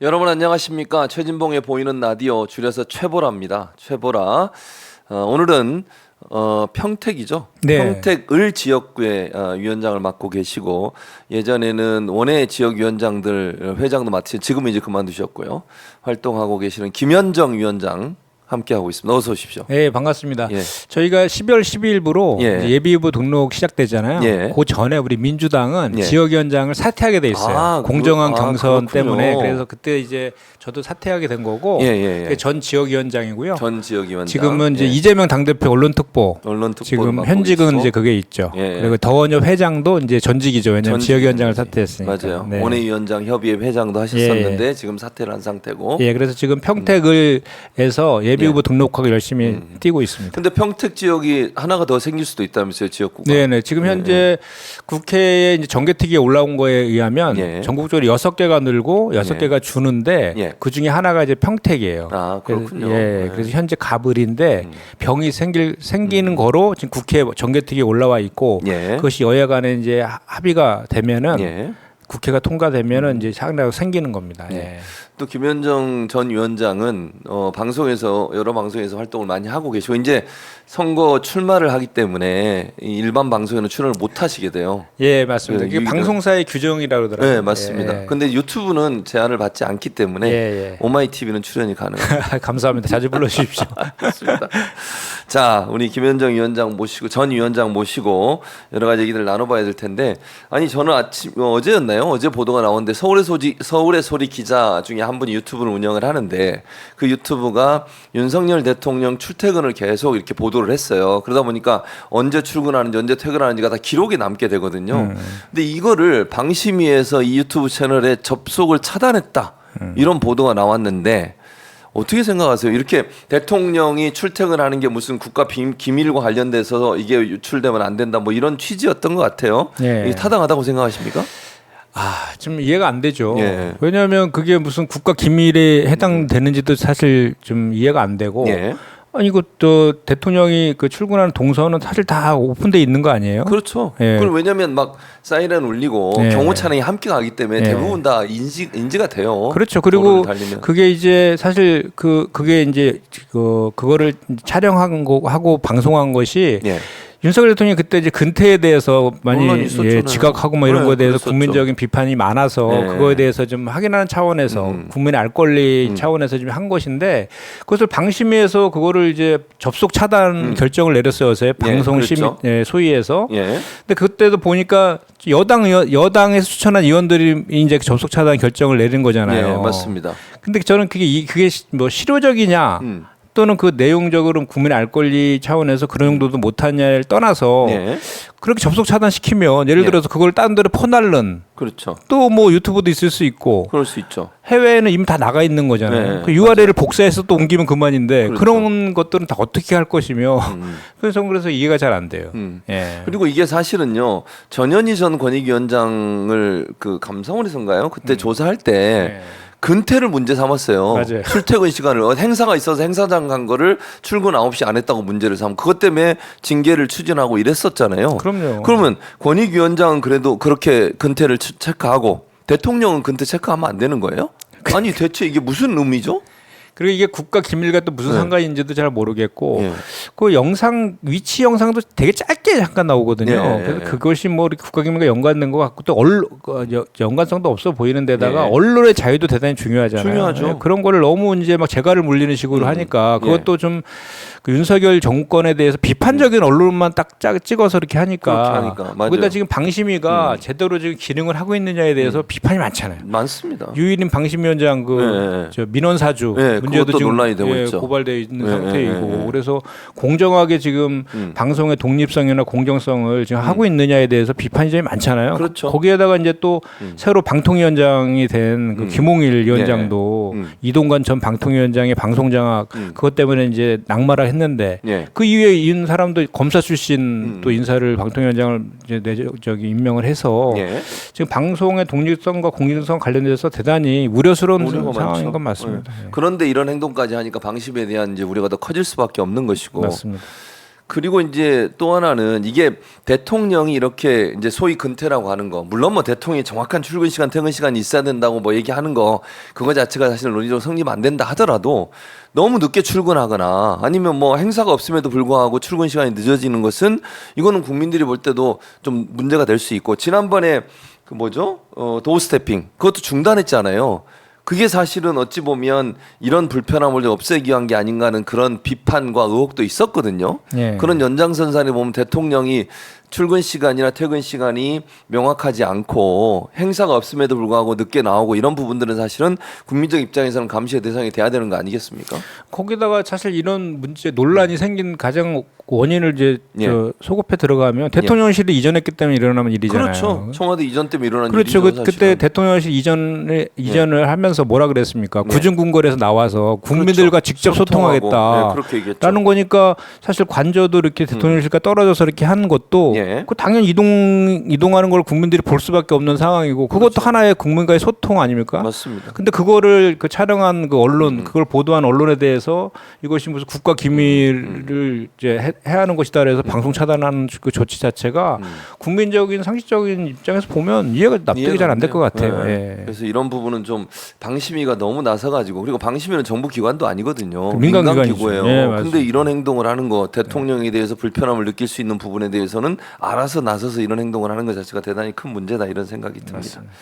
여러분 안녕하십니까? 최진봉의 보이는 라디오 줄여서 최보라입니다. 최보라. 오늘은 평택이죠. 네. 평택을 지역구의 위원장을 맡고 계시고 예전에는 원외 지역위원장들 회장도 맡으신 지금은 이제 그만두셨고요. 활동하고 계시는 김현정 위원장 함께하고 있습니다. 어서 오십시오. 네, 반갑습니다. 예. 저희가 12월 12일부로 예. 예비후보 등록 시작되잖아요. 예. 그 전에 우리 민주당은 예. 지역위원장을 사퇴하게 돼 있어요. 공정한 경선 그렇군요. 때문에. 그래서 그때 이제 저도 사퇴하게 된 거고 그게 전 지역위원장이고요. 전 지역위원장. 지금은 이제 이재명 당대표 언론특보. 지금 현직은 이제 그게 있죠. 예. 그리고 더원협 회장도 이제 전직이죠. 왜냐하면 지역위원장을 사퇴했으니까. 맞아요. 네. 원외위원장 협의회 회장도 하셨었는데 지금 사퇴를 한 상태고. 예, 그래서 지금 평택을에서 예비후보 등록하기 열심히 뛰고 있습니다. 근데 평택 지역이 하나가 더 생길 수도 있다면서요, 지역구가? 네네. 지금 현재 국회에 이제 정개특위에 올라온 거에 의하면 전국적으로 6개가 늘고 6개가 주는데 그 중에 하나가 이제 평택이에요. 아, 그렇군요. 그래서 현재 가을인데 병이 생기는 거로 지금 국회 정개특위에 올라와 있고 그것이 여야 간에 이제 합의가 되면은 국회가 통과되면은 이제 상당히 생기는 겁니다. 또 김현정 전 위원장은 방송에서 여러 방송에서 활동을 많이 하고 계시고 이제 선거 출마를 하기 때문에 일반 방송에는 출연을 못 하시게 돼요. 예, 맞습니다. 이게 방송사의 규정이라고 그러더라고요. 네, 맞습니다. 근데 유튜브는 제한을 받지 않기 때문에 오마이TV는 출연이 가능합니다. 감사합니다. 자주 불러주십시오. 맞습니다. 자, 우리 김현정 위원장 모시고 전 위원장 모시고 여러 가지 얘기들 나눠봐야 될 텐데 아니 저는 어제였나요? 어제 보도가 나오는데 서울의 소리 기자 중에 한 분이 유튜브를 운영을 하는데 그 유튜브가 윤석열 대통령 출퇴근을 계속 이렇게 보도를 했어요. 그러다 보니까 언제 출근하는지 언제 퇴근하는지가 다 기록에 남게 되거든요. 근데 이거를 방심위에서 이 유튜브 채널에 접속을 차단했다. 이런 보도가 나왔는데 어떻게 생각하세요? 이렇게 대통령이 출퇴근하는 게 무슨 국가 기밀과 관련돼서 이게 유출되면 안 된다 뭐 이런 취지였던 것 같아요. 이게 타당하다고 생각하십니까? 좀 이해가 안 되죠. 왜냐하면 그게 무슨 국가 기밀에 해당되는지도 사실 좀 이해가 안 되고. 아니 이것도 대통령이 그 출근하는 동선은 사실 다 오픈돼 있는 거 아니에요? 그렇죠. 그럼 왜냐하면 막 사이렌 울리고 경호 차량이 함께 가기 때문에 대부분 다 인지가 돼요. 그렇죠. 그리고 그게 이제 사실 그게 이제 그거를 촬영한 거 하고 방송한 것이. 윤석열 대통령이 그때 이제 근태에 대해서 많이 지각하고 뭐 이런 거에 대해서 그랬었죠. 국민적인 비판이 많아서 그거에 대해서 좀 확인하는 차원에서 국민의 알 권리 차원에서 좀 한 것인데 그것을 방심위에서 그거를 이제 접속 차단 결정을 내렸어요. 어제 방송 심의 소위에서. 근데 그때도 보니까 여당에서 추천한 의원들이 이제 접속 차단 결정을 내린 거잖아요. 맞습니다. 근데 저는 그게 뭐 실효적이냐? 또는 그 내용적으로 국민의 알 권리 차원에서 그런 정도도 못하냐를 떠나서 그렇게 접속 차단시키면 예를 들어서 그걸 다른 데로 퍼날른 또 뭐 유튜브도 있을 수 있고 그럴 수 있죠. 해외에는 이미 다 나가 있는 거잖아요. 그 URL을 복사해서 또 옮기면 그만인데 그런 것들은 다 어떻게 할 것이며 그래서 이해가 잘 안 돼요. 그리고 이게 사실은요 전현희 전 권익위원장을 그 감사원에서인가요? 그때 조사할 때 근태를 문제 삼았어요. 맞아요. 출퇴근 시간을 행사가 있어서 행사장 간 거를 출근 9시 안 했다고 문제를 삼고 그것 때문에 징계를 추진하고 이랬었잖아요. 그럼요. 그러면 권익위원장은 그래도 그렇게 근태를 체크하고 대통령은 근태 체크하면 안 되는 거예요? 아니 대체 이게 무슨 의미죠? 그리고 이게 국가 기밀과 또 무슨 상관인지도 잘 모르겠고 그 영상 위치 영상도 되게 짧게 잠깐 나오거든요. 그래서 그것이 뭐 국가 기밀과 연관된 것 같고 또 연관성도 없어 보이는 데다가 언론의 자유도 대단히 중요하잖아요. 중요하죠. 그런 거를 너무 이제 막 재갈을 물리는 식으로 하니까 그것도 좀 그 윤석열 정권에 대해서 비판적인 언론만 딱 찍어서 이렇게 하니까 거기다 지금 방심위가 제대로 지금 기능을 하고 있느냐에 대해서 비판이 많잖아요. 많습니다. 유일인 방심위원장 저 민원 사주 문제도 지금 논란이 되고 있죠. 고발되어 있는 상태이고 그래서 공정하게 지금 방송의 독립성이나 공정성을 지금 하고 있느냐에 대해서 비판이 좀 많잖아요. 거기에다가 이제 또 새로 방통위원장이 된 그 김홍일 위원장도 이동관 전 방통위원장의 방송장악 그것 때문에 이제 낙마를 했는데 그 이후에 있는 사람도 검사 출신 또 인사를 방통위원장을 이제 임명을 해서 지금 방송의 독립성과 공정성 관련돼서 대단히 우려스러운 상황인 건 맞습니다. 그런데 이런 행동까지 하니까 방심에 대한 이제 우려가 더 커질 수밖에 없는 것이고. 맞습니다. 그리고 이제 또 하나는 이게 대통령이 이렇게 이제 소위 근태라고 하는 거, 물론 뭐 대통령이 정확한 출근 시간, 퇴근 시간이 있어야 된다고 뭐 얘기하는 거, 그거 자체가 사실 논리적으로 성립 안 된다 하더라도 너무 늦게 출근하거나 아니면 뭐 행사가 없음에도 불구하고 출근 시간이 늦어지는 것은 이거는 국민들이 볼 때도 좀 문제가 될 수 있고, 지난번에 그 뭐죠? 도어 스태핑 그것도 중단했잖아요. 그게 사실은 어찌 보면 이런 불편함을 좀 없애기 위한 게 아닌가 하는 그런 비판과 의혹도 있었거든요. 예. 그런 연장선상에 보면 대통령이 출근 시간이나 퇴근 시간이 명확하지 않고 행사가 없음에도 불구하고 늦게 나오고 이런 부분들은 사실은 국민적 입장에서는 감시의 대상이 돼야 되는 거 아니겠습니까? 거기다가 사실 이런 문제 논란이 생긴 가장 원인을 이제 예. 저 소급해 들어가면 대통령실이 이전했기 때문에 일어나는 일이잖아요. 그렇죠. 청와대 이전 때문에 일어난 그렇죠. 일이죠. 그때 대통령실 이전을 하면서 뭐라 그랬습니까? 구중궁궐에서 나와서 국민들과 그렇죠. 직접 소통하고. 소통하겠다. 네, 그렇게 얘기했죠. 라는 거니까 사실 관저도 이렇게 대통령실과 떨어져서 이렇게 한 것도 예. 그 당연히 이동하는 걸 국민들이 볼 수밖에 없는 상황이고 그것도 그렇죠. 하나의 국민과의 소통 아닙니까? 맞습니다. 근데 그거를 그 촬영한 그 언론, 그걸 보도한 언론에 대해서 이것이 무슨 국가 기밀을 이제 해야 하는 것이다 그래서 방송 차단하는 그 조치 자체가 국민적인 상식적인 입장에서 보면 이해가 납득이 잘 안 될 것 같아요. 네. 예. 그래서 이런 부분은 좀 방심위가 너무 나서가지고, 그리고 방심위는 정부 기관도 아니거든요. 민간 기관이죠. 기구예요. 예, 근데 맞습니다. 이런 행동을 하는 거, 대통령에 대해서 불편함을 느낄 수 있는 부분에 대해서는 알아서 나서서 이런 행동을 하는 것 자체가 대단히 큰 문제다 이런 생각이 듭니다. 맞습니다.